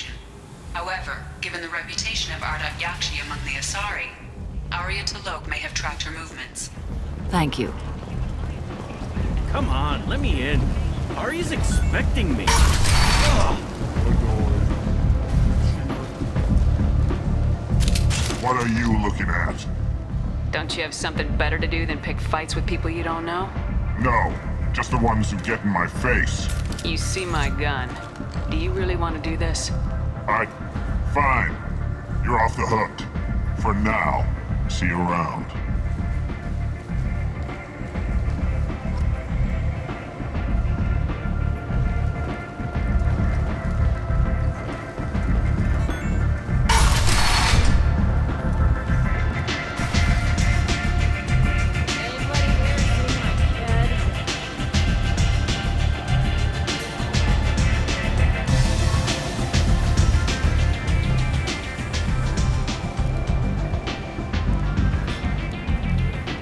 location. However, given the reputation of Ardat Yakshi among the Asari, Arya T'Loak may have tracked her movements. Thank you. Come on, let me in. Ari's expecting me. Ugh. What are you looking at? Don't you have something better to do than pick fights with people you don't know? No, just the ones who get in my face. You see my gun. Do you really want to do this? Fine. You're off the hook. For now. See you around.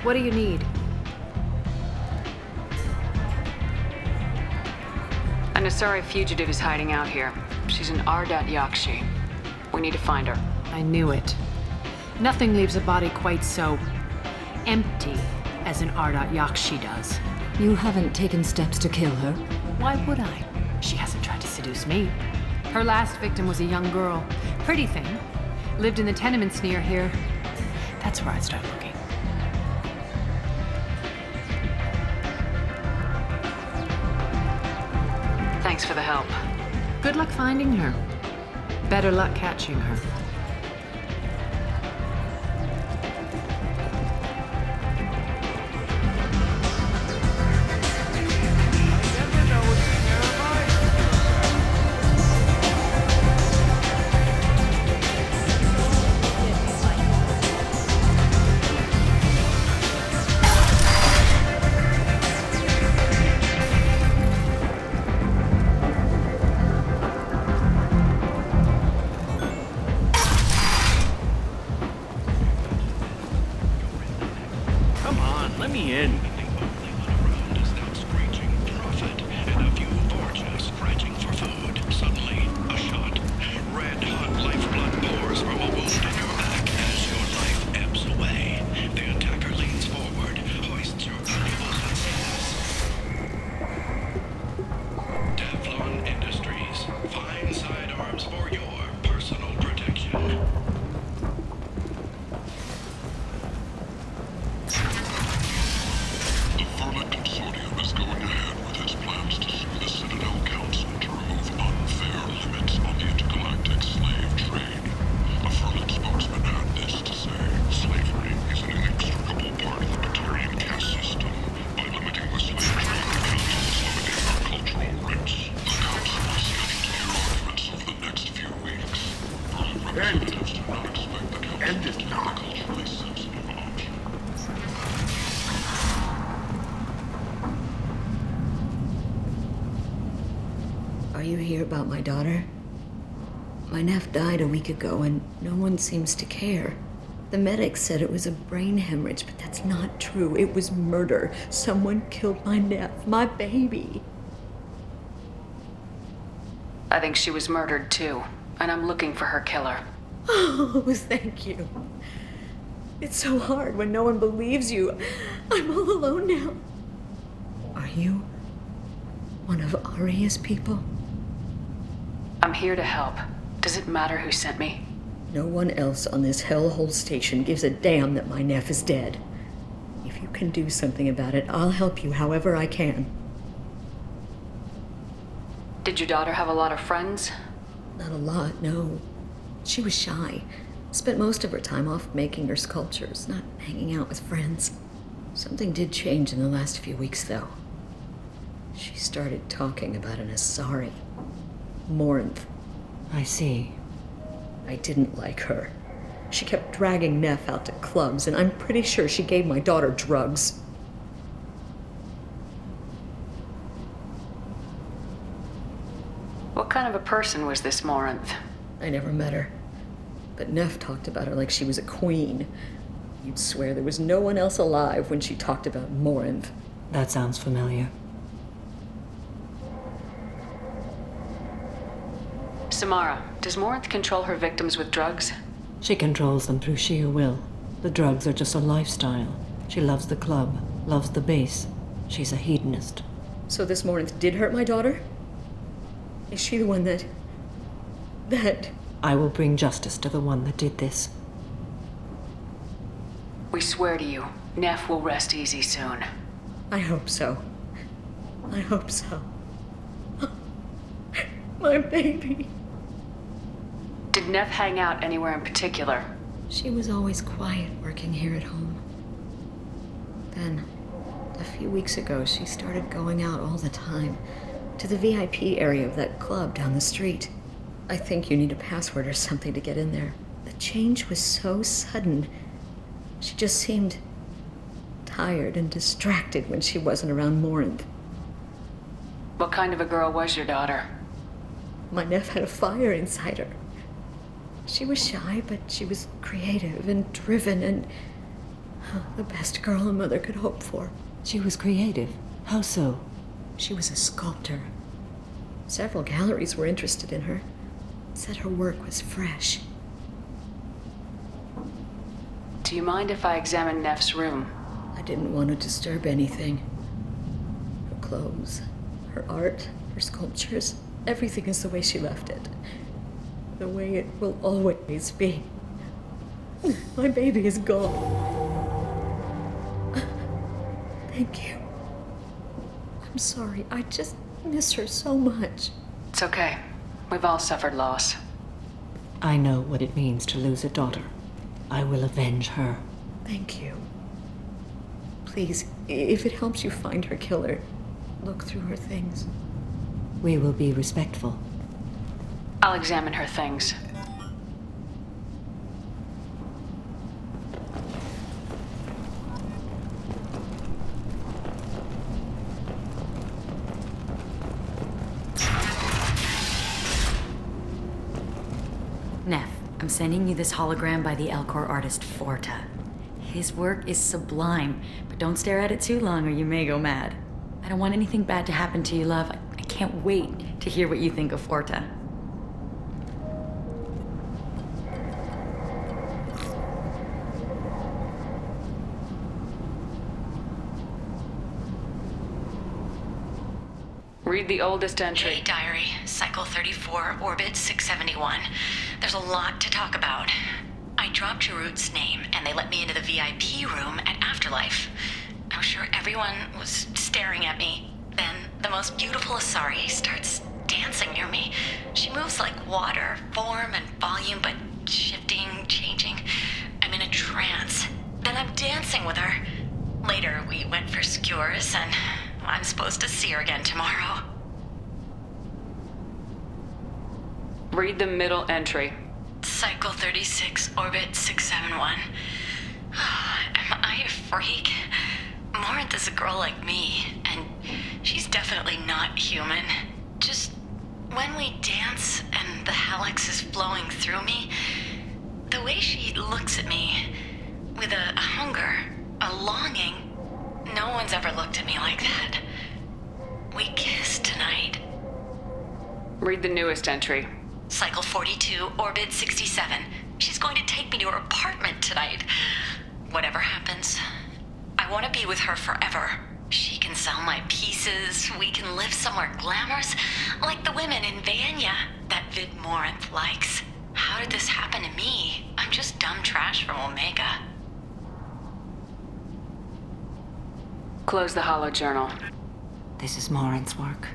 What do you need? An Asari fugitive is hiding out here. She's an Ardat Yakshi. We need to find her. I knew it. Nothing leaves a body quite so empty as an Ardat Yakshi does. You haven't taken steps to kill her? Why would I? She hasn't tried to seduce me. Her last victim was a young girl. Pretty thing. Lived in the tenements near here. That's where I'd start looking. Thanks for the help. Good luck finding her. Better luck catching her. Let me in. Suddenly, a shot. Red hot lifeblood pours from a wound in your back as your life ebbs away. The attacker leans forward, hoists your valuables and says, Teflon Industries. Fine sidearms for your personal protection. End it now. Are you here about my daughter? My nephew died a week ago and no one seems to care. The medics said it was a brain hemorrhage, but that's not true. It was murder. Someone killed my nephew, my baby. I think she was murdered too, and I'm looking for her killer. Oh, thank you. It's so hard when no one believes you. I'm all alone now. Are you one of Arya's people? I'm here to help. Does it matter who sent me? No one else on this hellhole station gives a damn that my nephew is dead. If you can do something about it, I'll help you however I can. Did your daughter have a lot of friends? Not a lot, no. She was shy. Spent most of her time off making her sculptures, not hanging out with friends. Something did change in the last few weeks, though. She started talking about an Asari. Morinth. I see. I didn't like her. She kept dragging Neff out to clubs, and I'm pretty sure she gave my daughter drugs. What kind of a person was this Morinth? I never met her. But Neff talked about her like she was a queen. You'd swear there was no one else alive when she talked about Morinth. That sounds familiar. Samara, does Morinth control her victims with drugs? She controls them through sheer will. The drugs are just a lifestyle. She loves the club, loves the base. She's a hedonist. So this Morinth did hurt my daughter? Is she the one that... I will bring justice to the one that did this. We swear to you, Neff will rest easy soon. I hope so. I hope so. My baby. Did Neff hang out anywhere in particular? She was always quiet working here at home. Then, a few weeks ago, she started going out all the time to the VIP area of that club down the street. I think you need a password or something to get in there. The change was so sudden. She just seemed tired and distracted when she wasn't around Morinth. What kind of a girl was your daughter? My Neff had a fire inside her. She was shy, but she was creative and driven and the best girl a mother could hope for. She was creative. How so? She was a sculptor. Several galleries were interested in her. Said her work was fresh. Do you mind if I examine Neff's room? I didn't want to disturb anything. Her clothes, her art, her sculptures, everything is the way she left it. The way it will always be. My baby is gone. Thank you. I'm sorry. I just miss her so much. It's okay. We've all suffered loss. I know what it means to lose a daughter. I will avenge her. Thank you. Please, if it helps you find her killer, look through her things. We will be respectful. I'll examine her things. Neff, I'm sending you this hologram by the Elcor artist Forta. His work is sublime, but don't stare at it too long or you may go mad. I don't want anything bad to happen to you, love. I can't wait to hear what you think of Forta. Read the oldest entry. Hey, diary. Cycle 34, orbit 671. There's a lot to talk about. I dropped Jarut's name, and they let me into the VIP room at Afterlife. I'm sure everyone was staring at me. Then the most beautiful Asari starts dancing near me. She moves like water, form and volume, but shifting, changing. I'm in a trance. Then I'm dancing with her. Later, we went for skewers, and I'm supposed to see her again tomorrow. Read the middle entry. Cycle 36, orbit 671. Am I a freak? Morinth is a girl like me, and she's definitely not human. Just when we dance and the helix is flowing through me, the way she looks at me with a hunger, a longing, no one's ever looked at me like that. We kissed tonight. Read the newest entry. Cycle 42, orbit 67. She's going to take me to her apartment tonight. Whatever happens, I want to be with her forever. She can sell my pieces. We can live somewhere glamorous, like the women in Vanya that Vid Morinth likes. How did this happen to me? I'm just dumb trash from Omega. Close the holojournal. This is Morinth's work.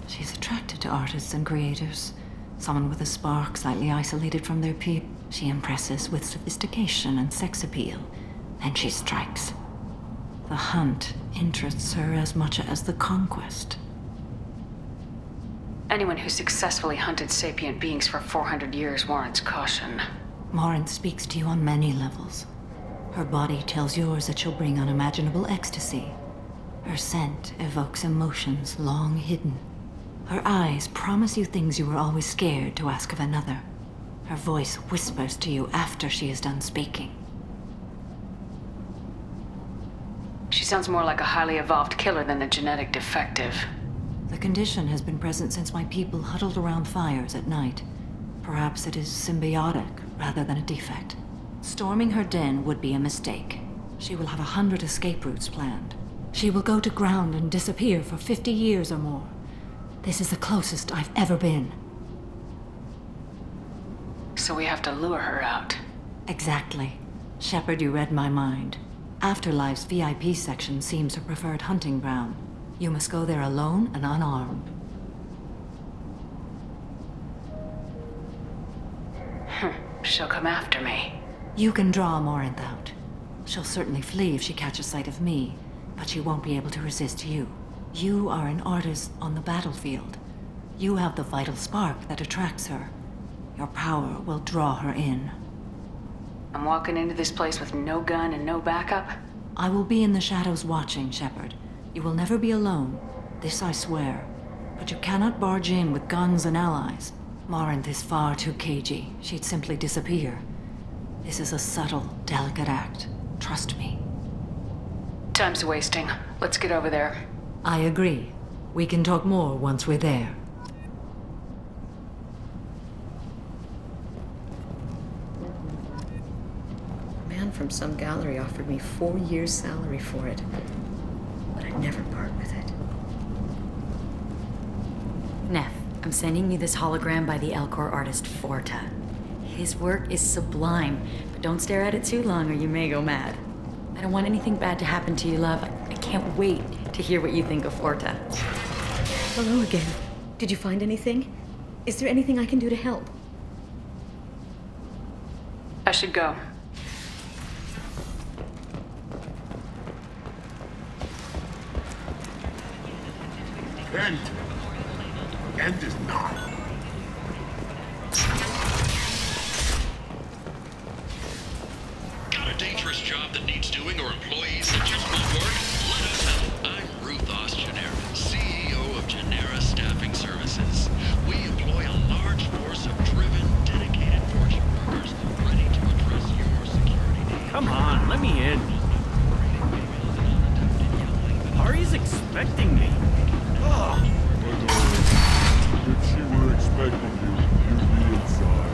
She's attracted to artists and creators. Someone with a spark, slightly isolated from their peer. She impresses with sophistication and sex appeal. Then she strikes. The hunt interests her as much as the conquest. Anyone who successfully hunted sapient beings for 400 years warrants caution. Morinth speaks to you on many levels. Her body tells yours that she'll bring unimaginable ecstasy. Her scent evokes emotions long hidden. Her eyes promise you things you were always scared to ask of another. Her voice whispers to you after she is done speaking. She sounds more like a highly evolved killer than a genetic defective. The condition has been present since my people huddled around fires at night. Perhaps it is symbiotic rather than a defect. Storming her den would be a mistake. She will have 100 escape routes planned. She will go to ground and disappear for 50 years or more. This is the closest I've ever been. So we have to lure her out. Exactly. Shepard, you read my mind. Afterlife's VIP section seems her preferred hunting ground. You must go there alone and unarmed. She'll come after me. You can draw Morinth out. She'll certainly flee if she catches sight of me, but she won't be able to resist you. You are an artist on the battlefield. You have the vital spark that attracts her. Your power will draw her in. I'm walking into this place with no gun and no backup? I will be in the shadows watching, Shepard. You will never be alone. This I swear. But you cannot barge in with guns and allies. Morinth is far too cagey. She'd simply disappear. This is a subtle, delicate act. Trust me. Time's wasting. Let's get over there. I agree. We can talk more once we're there. A man from some gallery offered me 4 years' salary for it, but I'd never part with it. Neff, I'm sending you this hologram by the Elcor artist Forta. His work is sublime, but don't stare at it too long or you may go mad. I don't want anything bad to happen to you, love. I can't wait to hear what you think of Forta. Hello again. Did you find anything? Is there anything I can do to help? I should go. End is not. Got a dangerous job that needs doing or employees that just won't work? Let us help. I'm Ruth Genera, CEO of Genera Staffing Services. We employ a large force of driven, dedicated fortune workers ready to address your security needs. Come on, let me in. Ari's expecting me. Ugh. If she were expecting you, you'd be inside.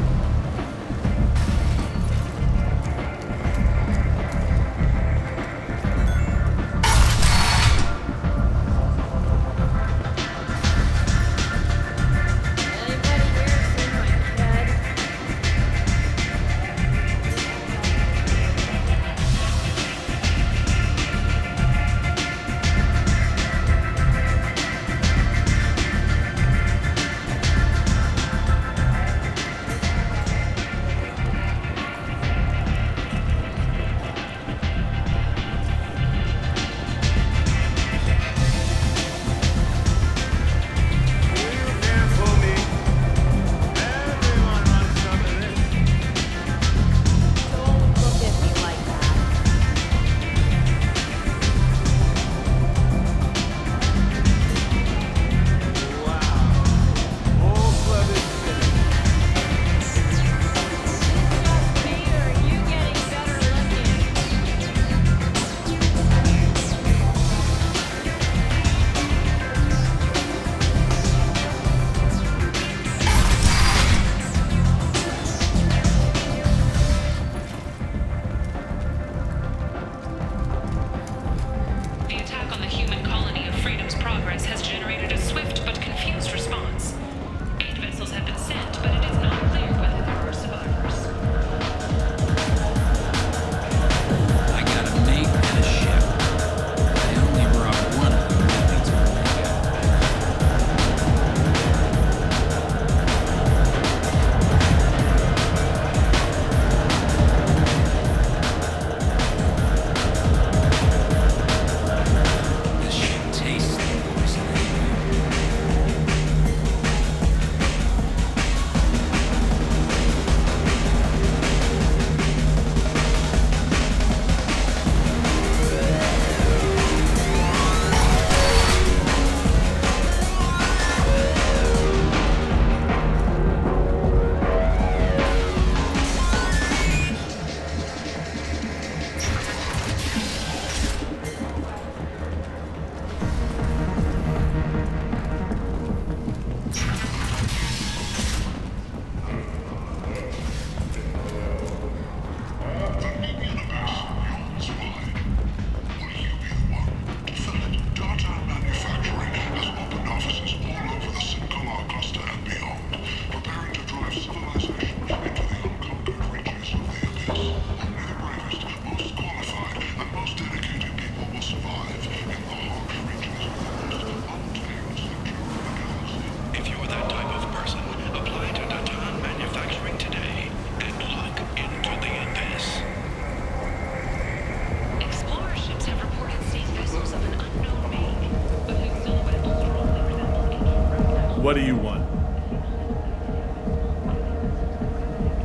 do you want?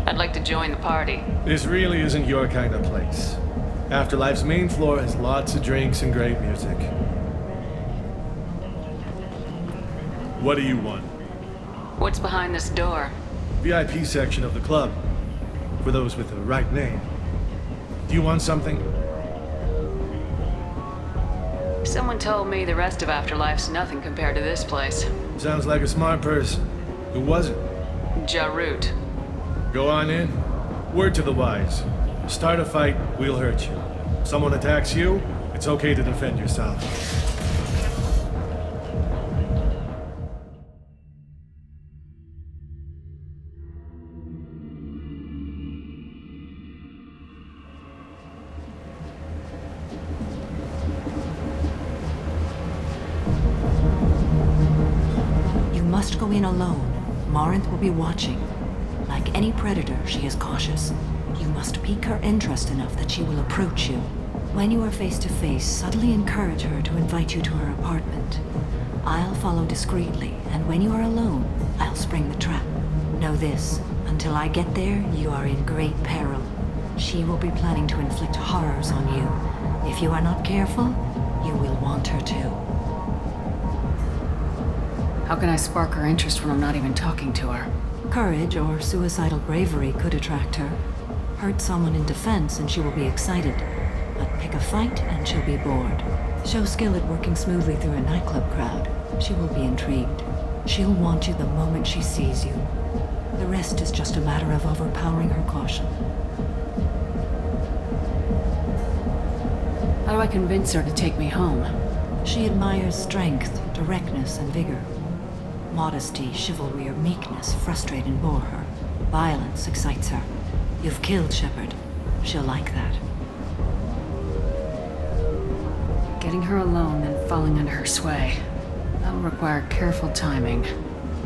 I'd like to join the party. This really isn't your kind of place. Afterlife's main floor has lots of drinks and great music. What do you want? What's behind this door? VIP section of the club. For those with the right name. Do you want something? Someone told me the rest of Afterlife's nothing compared to this place. Sounds like a smart person. Who was it? Jarut. Go on in. Word to the wise. Start a fight, we'll hurt you. Someone attacks you, it's okay to defend yourself. You must go in alone. Morinth will be watching. Like any predator, she is cautious. You must pique her interest enough that she will approach you. When you are face to face, subtly encourage her to invite you to her apartment. I'll follow discreetly, and when you are alone, I'll spring the trap. Know this, until I get there, you are in great peril. She will be planning to inflict horrors on you. If you are not careful, you will want her to. How can I spark her interest when I'm not even talking to her? Courage or suicidal bravery could attract her. Hurt someone in defense and she will be excited. But pick a fight and she'll be bored. Show skill at working smoothly through a nightclub crowd. She will be intrigued. She'll want you the moment she sees you. The rest is just a matter of overpowering her caution. How do I convince her to take me home? She admires strength, directness, and vigor. Modesty, chivalry, or meekness frustrate and bore her. Violence excites her. You've killed Shepard. She'll like that. Getting her alone, then falling under her sway. That'll require careful timing.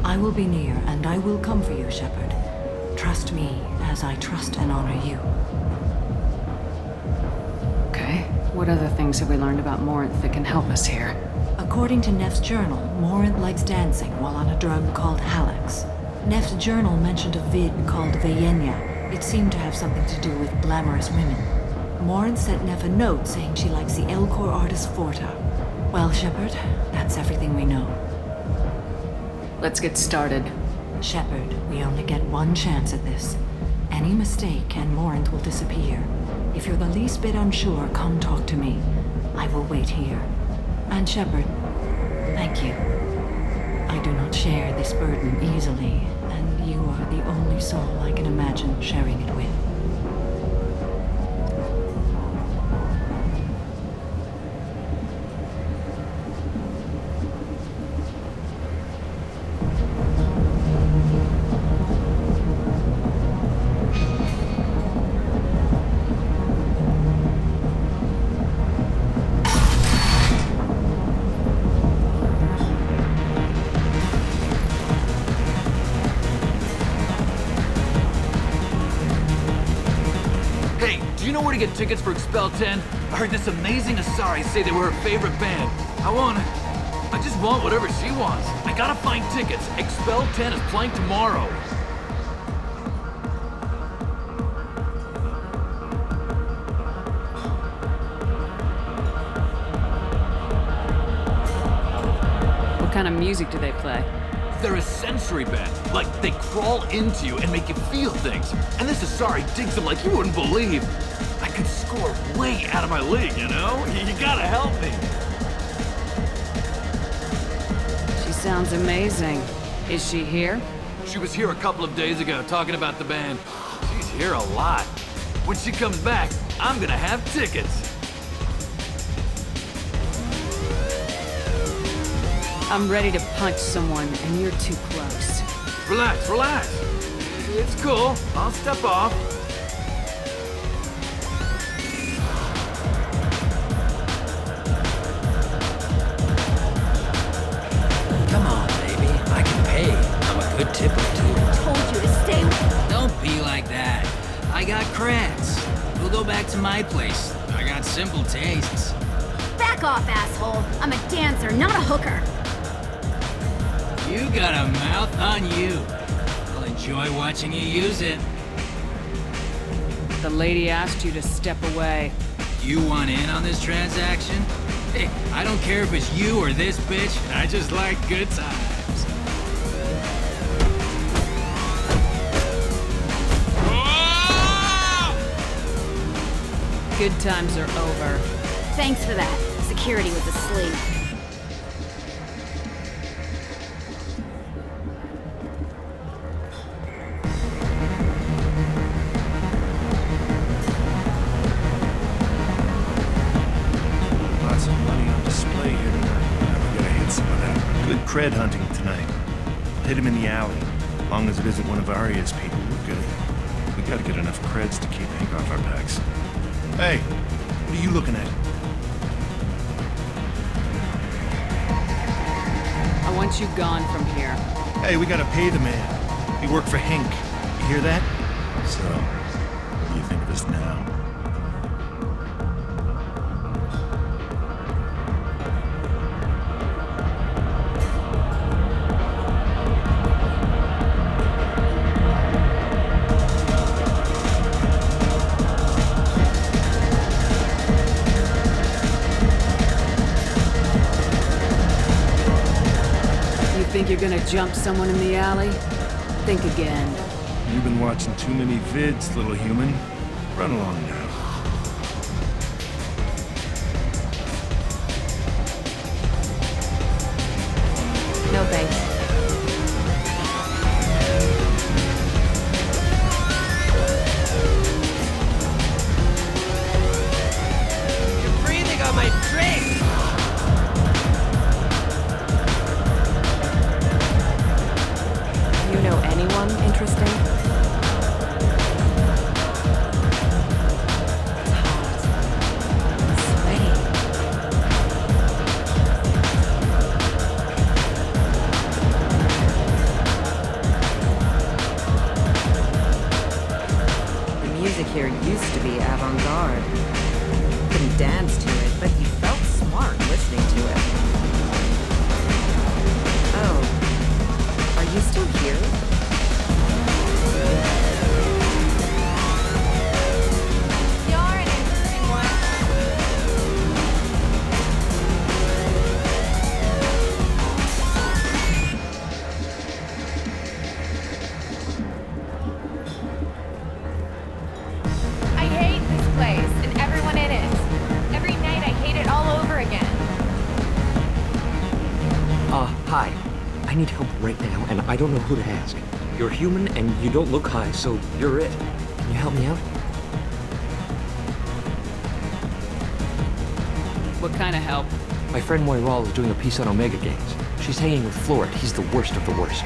I will be near, and I will come for you, Shepard. Trust me, as I trust and honor you. Okay. What other things have we learned about Morinth that can help us here? According to Neff's journal, Morinth likes dancing while on a drug called Halax. Neff's journal mentioned a vid called Vayenya. It seemed to have something to do with glamorous women. Morinth sent Neff a note saying she likes the Elcor artist Forta. Well, Shepard, that's everything we know. Let's get started. Shepard, we only get one chance at this. Any mistake and Morinth will disappear. If you're the least bit unsure, come talk to me. I will wait here. And Shepard, thank you. I do not share this burden easily, and you are the only soul I can imagine sharing it with. Do you know where to get tickets for Expel 10? I heard this amazing Asari say they were her favorite band. I just want whatever she wants. I gotta find tickets. Expel 10 is playing tomorrow. What kind of music do they play? They're a sensory band. Like, they crawl into you and make you feel things. And this Asari digs them like you wouldn't believe. I could score way out of my league, you know? You gotta help me. She sounds amazing. Is she here? She was here a couple of days ago talking about the band. She's here a lot. When she comes back, I'm gonna have tickets. I'm ready to punch someone, and you're too close. Relax, relax. It's cool. I'll step off. Come on, baby. I can pay. I'm a good tipper, too. Told you to stay. Don't be like that. I got creds. We'll go back to my place. I got simple tastes. Back off, asshole. I'm a dancer, not a hooker. You got a mouth on you. I'll enjoy watching you use it. The lady asked you to step away. You want in on this transaction? Hey, I don't care if it's you or this bitch. I just like good times. Good times are over. Thanks for that. Security was asleep. Lots of money on display here tonight. We gotta hit some of that. Good cred hunting tonight. Hit him in the alley. As long as it isn't one of Arya's people, we're good. We gotta get enough creds to keep Hank off our backs. Hey, what are you looking at? I want you gone from here. Hey, we gotta pay the man. We work for Hank. You hear that? So, what do you think of us now? Think you're gonna jump someone in the alley? Think again. You've been watching too many vids, little human. Run along now. No thanks. You're breathing on my drink! You know anyone interesting? It's hot. Sweaty. The music here used to be avant-garde. Couldn't dance to it, but you felt smart listening to it. Oh. Are you still here? You're an interesting one. I hate this place and everyone in it. Every night I hate it all over again. Hi. I need help right now, and I don't know who to ask. You're human, and you don't look high, so you're it. Can you help me out? What kind of help? My friend Moiral is doing a piece on Omega Games. She's hanging with Floret. He's the worst of the worst.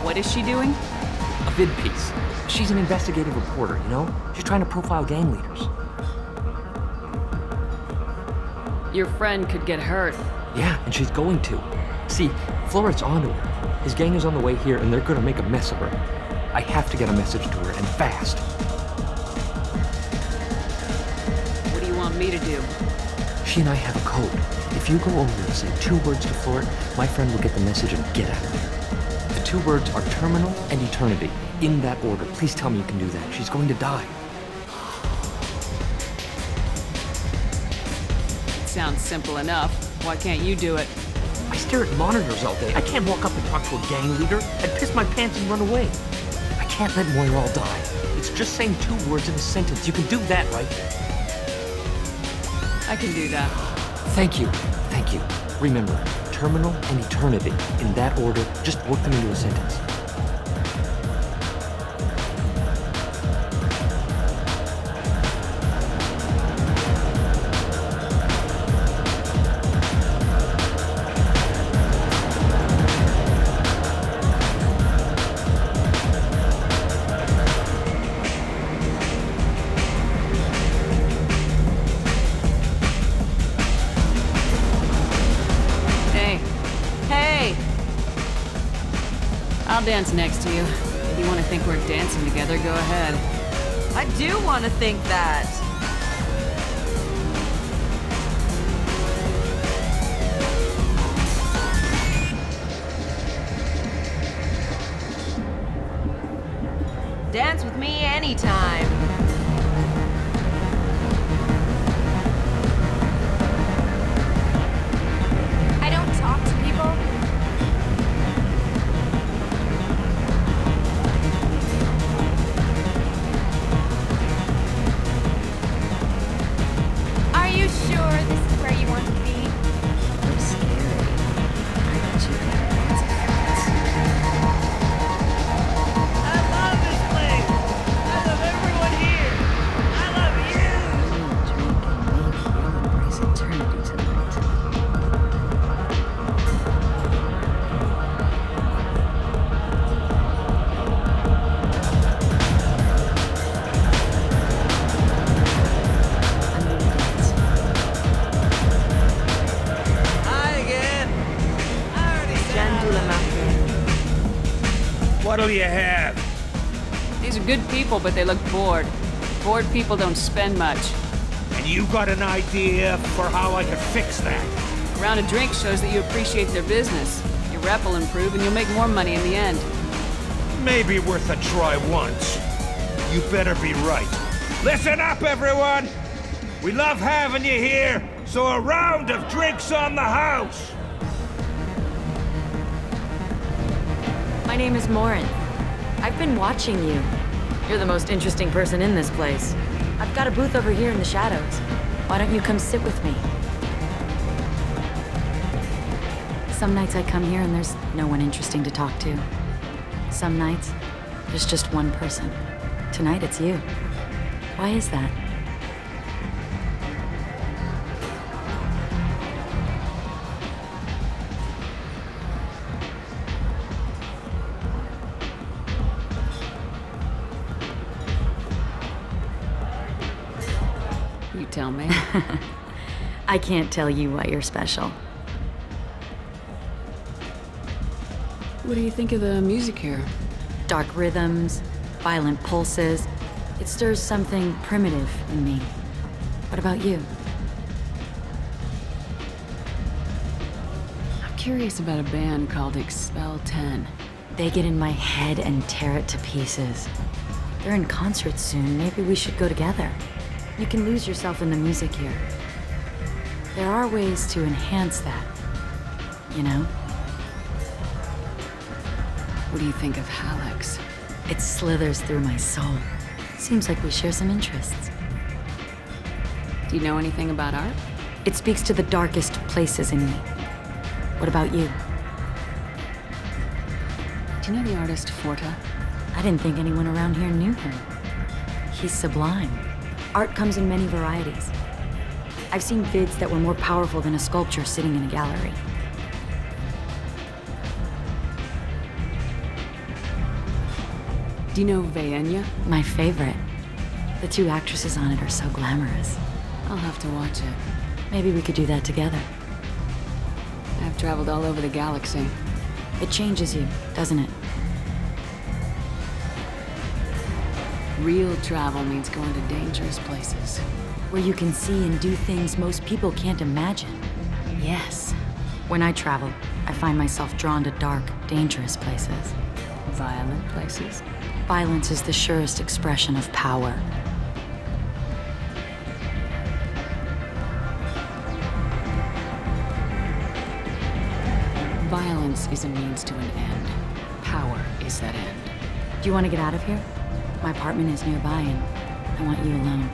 What is she doing? A vid piece. She's an investigative reporter, you know? She's trying to profile gang leaders. Your friend could get hurt. Yeah, and she's going to. See, Floret's onto her. His gang is on the way here, and they're gonna make a mess of her. I have to get a message to her, and fast. What do you want me to do? She and I have a code. If you go over and say 2 words to Floret, my friend will get the message and get out of there. The 2 words are terminal and eternity. In that order. Please tell me you can do that. She's going to die. Sounds simple enough. Why can't you do it? I stare at monitors all day. I can't walk up and talk to a gang leader. I'd piss my pants and run away. I can't let Moiral die. It's just saying 2 words in a sentence. You can do that, right? I can do that. Thank you. Thank you. Remember, terminal and eternity. In that order, just work them into a sentence. I'll dance next to you. If you want to think we're dancing together, go ahead. I do want to think that. Dance with me anytime. I don't talk to people. Are you sure this is where you want to be? I'm scary. I bet you got lots of friends. I love this place. I love everyone here. I love you. Drink and maybe you'll embrace eternity tonight. Hi again. I already What'll you have? These are good people, but they look bored. Bored people don't spend much. And you got an idea for how I can fix that? A round of drinks shows that you appreciate their business. Your rep will improve and you'll make more money in the end. Maybe worth a try once. You better be right. Listen up, everyone! We love having you here, so a round of drinks on the house! My name is Morinth. I've been watching you. You're the most interesting person in this place. I've got a booth over here in the shadows. Why don't you come sit with me? Some nights I come here and there's no one interesting to talk to. Some nights, there's just one person. Tonight it's you. Why is that? You tell me. I can't tell you why you're special. What do you think of the music here? Dark rhythms, violent pulses. It stirs something primitive in me. What about you? I'm curious about a band called Expel 10. They get in my head and tear it to pieces. They're in concert soon. Maybe we should go together. You can lose yourself in the music here. There are ways to enhance that, you know? What do you think of Hallex? It slithers through my soul. Seems like we share some interests. Do you know anything about art? It speaks to the darkest places in me. What about you? Do you know the artist Forta? I didn't think anyone around here knew him. He's sublime. Art comes in many varieties. I've seen vids that were more powerful than a sculpture sitting in a gallery. Do you know Vaenya? My favorite. The two actresses on it are so glamorous. I'll have to watch it. Maybe we could do that together. I've traveled all over the galaxy. It changes you, doesn't it? Real travel means going to dangerous places. Where you can see and do things most people can't imagine. Yes. When I travel, I find myself drawn to dark, dangerous places. Violent places? Violence is the surest expression of power. Violence is a means to an end. Power is that end. Do you want to get out of here? My apartment is nearby and I want you alone.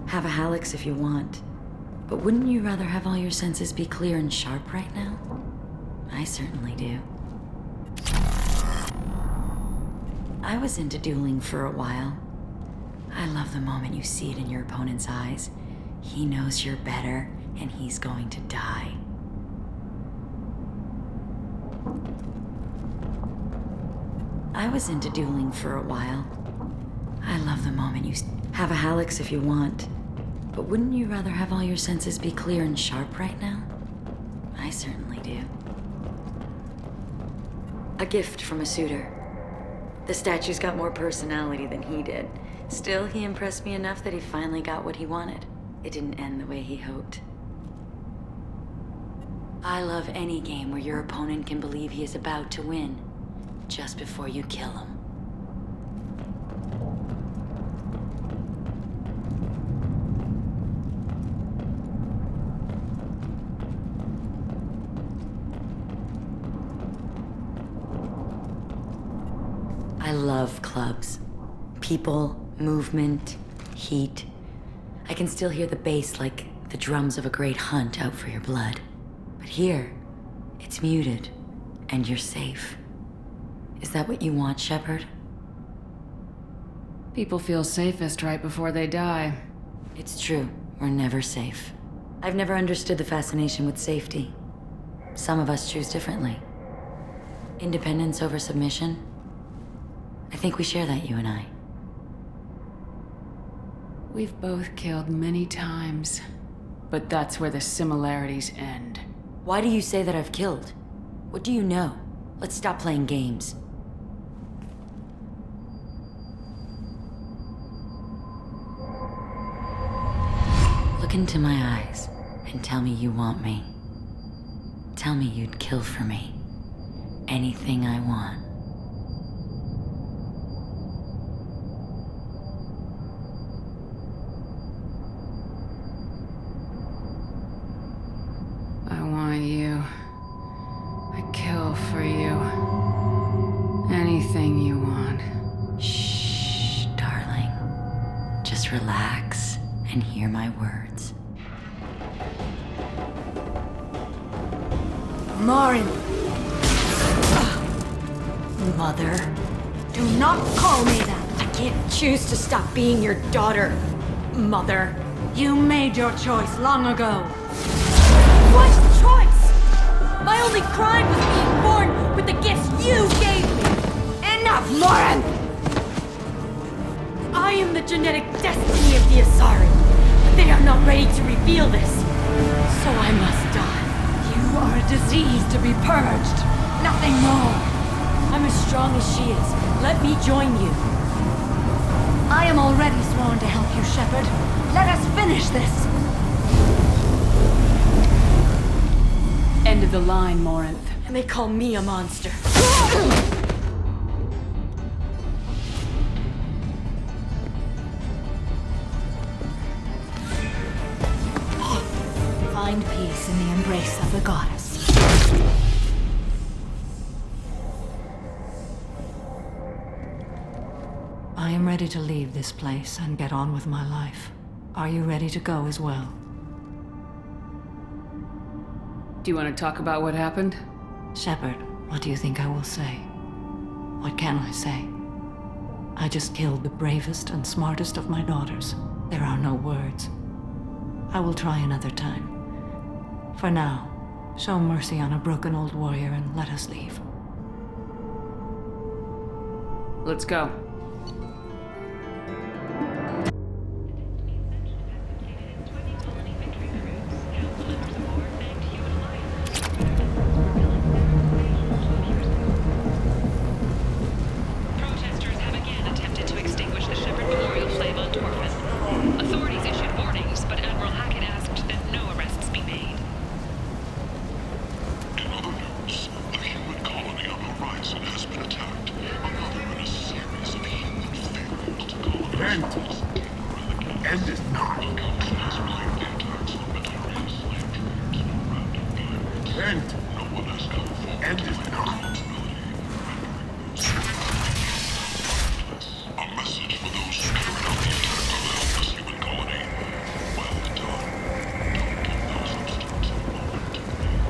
Have a Hallex if you want. But wouldn't you rather have all your senses be clear and sharp right now? I certainly do. I was into dueling for a while. I love the moment you see it in your opponent's eyes. He knows you're better, and he's going to die. I was into dueling for a while. I love the moment you have a Hallex if you want. But wouldn't you rather have all your senses be clear and sharp right now? I certainly do. A gift from a suitor. The statue's got more personality than he did. Still, he impressed me enough that he finally got what he wanted. It didn't end the way he hoped. I love any game where your opponent can believe he is about to win, just before you kill him. I love clubs. People, movement, heat. I can still hear the bass like the drums of a great hunt out for your blood. But here, it's muted, and you're safe. Is that what you want, Shepard? People feel safest right before they die. It's true. We're never safe. I've never understood the fascination with safety. Some of us choose differently. Independence over submission? I think we share that, you and I. We've both killed many times, but that's where the similarities end. Why do you say that I've killed? What do you know? Let's stop playing games. Look into my eyes and tell me you want me. Tell me you'd kill for me. Anything I want. I want you. I'd kill for you. Anything you want. Shh, darling. Just relax and hear my words. Morinth! Mother, do not call me that! I can't choose to stop being your daughter, Mother. You made your choice long ago. What choice? My only crime was being born with the gifts you gave me! Enough, Morinth! I am the genetic destiny of the Asari, but they are not ready to reveal this. So I must die. You are a disease to be purged. Nothing more. I'm as strong as she is. Let me join you. I am already sworn to help you, Shepard. Let us finish this. End of the line, Morinth. And they call me a monster. Find peace in the embrace of the goddess. I am ready to leave this place and get on with my life. Are you ready to go as well? Do you want to talk about what happened? Shepard, what do you think I will say? What can I say? I just killed the bravest and smartest of my daughters. There are no words. I will try another time. For now, show mercy on a broken old warrior and let us leave. Let's go. Protesters have again attempted to extinguish the Shepard Memorial flame on Torfin. Authorities issued warnings, but Admiral Hackett asked that no arrests be made. In other news, the human colony on Horizon has been attacked. Another in a series of human failures to colonize. End is not. The council has blamed the attacks on Batarian slave traders or random pirates. End. No one has come forward End to is claim not. responsibility for rendering news. A message for those who carried out the attack on the helpless human colony. Well done. Don't give those obstacles a moment to breathe.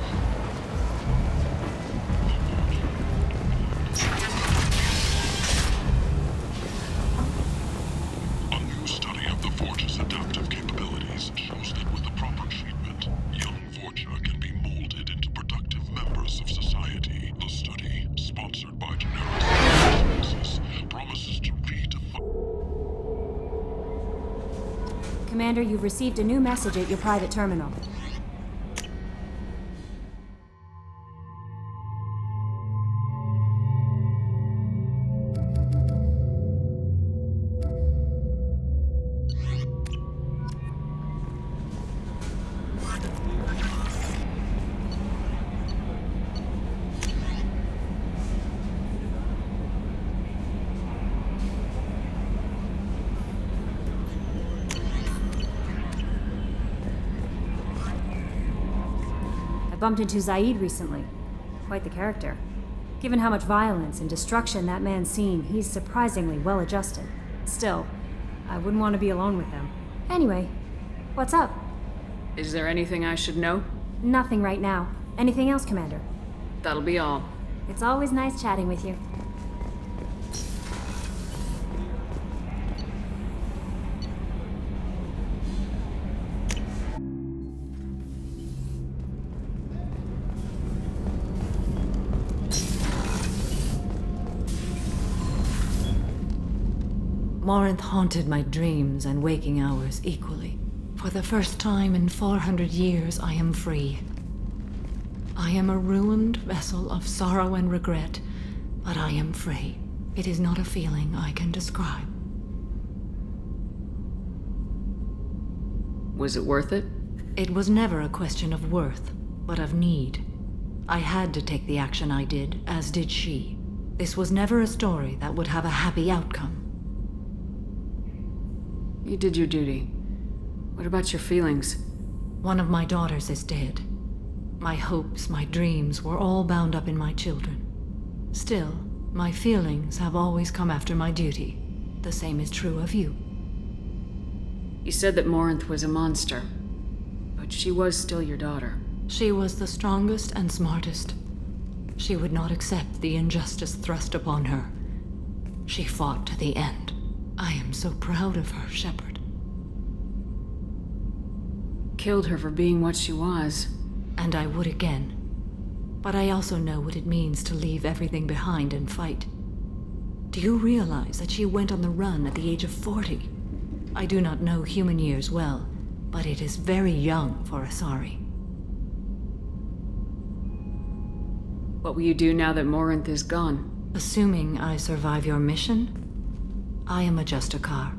A new study of the Forge's adaptive capabilities shows that with the proper treatment, young Forger can be molded into productive members of society. The study, sponsored by Genera Services, promises to redefine. Commander, you've received a new message at your private terminal. bumped into Zaid recently. Quite the character. Given how much violence and destruction that man's seen, he's surprisingly well adjusted. Still, I wouldn't want to be alone with him. Anyway, what's up? Is there anything I should know? Nothing right now. Anything else, Commander? That'll be all. It's always nice chatting with you. Morinth haunted my dreams and waking hours equally. For the first time in 400 years, I am free. I am a ruined vessel of sorrow and regret, but I am free. It is not a feeling I can describe. Was it worth it? It was never a question of worth, but of need. I had to take the action I did, as did she. This was never a story that would have a happy outcome. You did your duty. What about your feelings? One of my daughters is dead. My hopes, my dreams were all bound up in my children. Still, my feelings have always come after my duty. The same is true of you. You said that Morinth was a monster, but she was still your daughter. She was the strongest and smartest. She would not accept the injustice thrust upon her. She fought to the end. I am so proud of her, Shepard. Killed her for being what she was. And I would again. But I also know what it means to leave everything behind and fight. Do you realize that she went on the run at the age of 40? I do not know human years well, but it is very young for Asari. What will you do now that Morinth is gone? Assuming I survive your mission, I am a Justikar.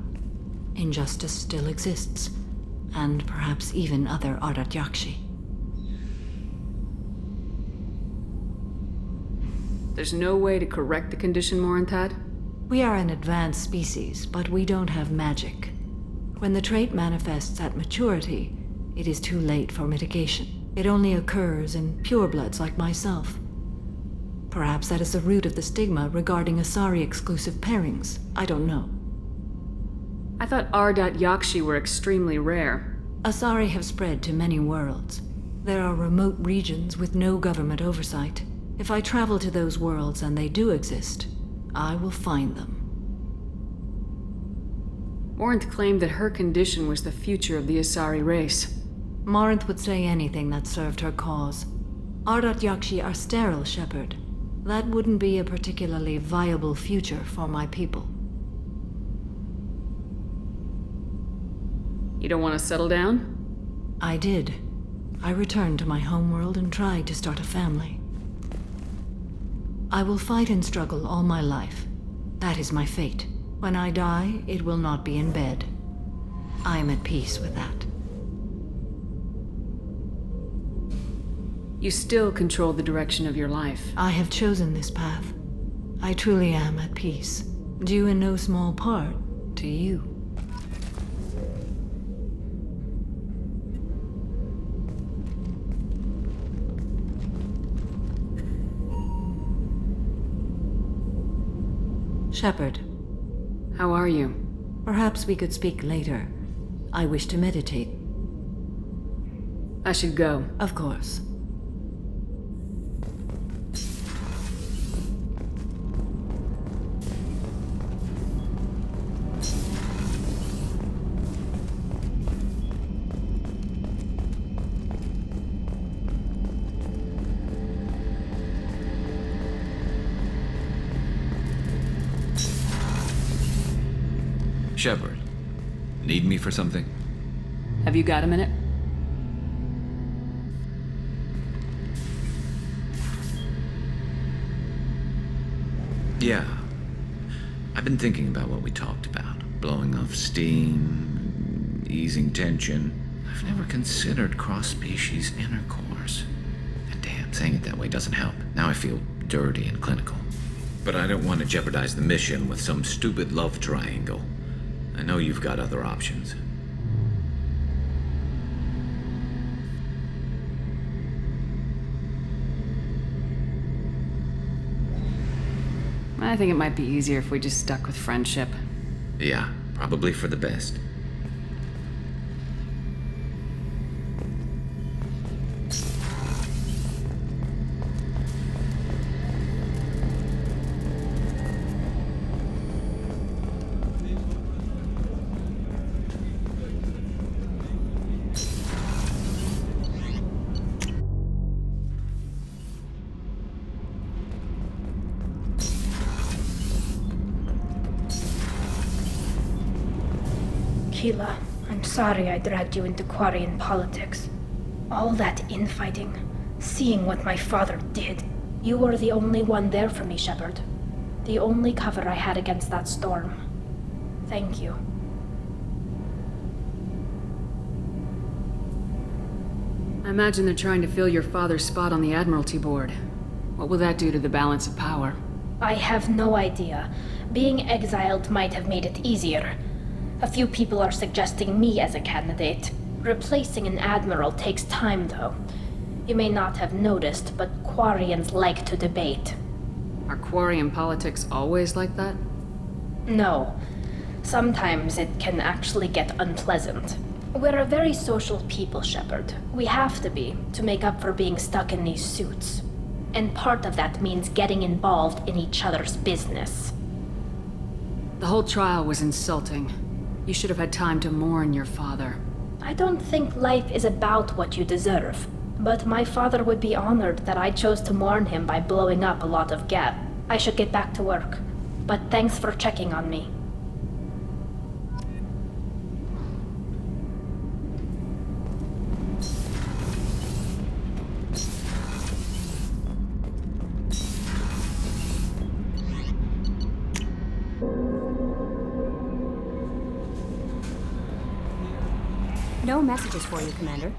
Injustice still exists, and perhaps even other Ardat Yakshi. There's no way to correct the condition Morinth had? We are an advanced species, but we don't have magic. When the trait manifests at maturity, it is too late for mitigation. It only occurs in purebloods like myself. Perhaps that is the root of the stigma regarding Asari-exclusive pairings. I don't know. I thought Ardat Yakshi were extremely rare. Asari have spread to many worlds. There are remote regions with no government oversight. If I travel to those worlds, and they do exist, I will find them. Morinth claimed that her condition was the future of the Asari race. Morinth would say anything that served her cause. Ardat Yakshi are sterile, Shepard. That wouldn't be a particularly viable future for my people. You don't want to settle down? I did. I returned to my homeworld and tried to start a family. I will fight and struggle all my life. That is my fate. When I die, it will not be in bed. I am at peace with that. You still control the direction of your life. I have chosen this path. I truly am at peace, due in no small part to you. Shepard. How are you? Perhaps we could speak later. I wish to meditate. I should go. Of course. Shepard, need me for something? Have you got a minute? Yeah. I've been thinking about what we talked about. Blowing off steam, easing tension. I've never considered cross-species intercourse. And damn, saying it that way doesn't help. Now I feel dirty and clinical. But I don't want to jeopardize the mission with some stupid love triangle. I know you've got other options. I think it might be easier if we just stuck with friendship. Yeah, probably for the best. Keela, I'm sorry I dragged you into Quarian politics. All that infighting, seeing what my father did. You were the only one there for me, Shepard. The only cover I had against that storm. Thank you. I imagine they're trying to fill your father's spot on the Admiralty Board. What will that do to the balance of power? I have no idea. Being exiled might have made it easier. A few people are suggesting me as a candidate. Replacing an admiral takes time, though. You may not have noticed, but Quarians like to debate. Are Quarian politics always like that? No. Sometimes it can actually get unpleasant. We're a very social people, Shepard. We have to be, to make up for being stuck in these suits. And part of that means getting involved in each other's business. The whole trial was insulting. You should have had time to mourn your father. I don't think life is about what you deserve. But my father would be honored that I chose to mourn him by blowing up a lot of gas. I should get back to work. But thanks for checking on me. No messages for you, Commander.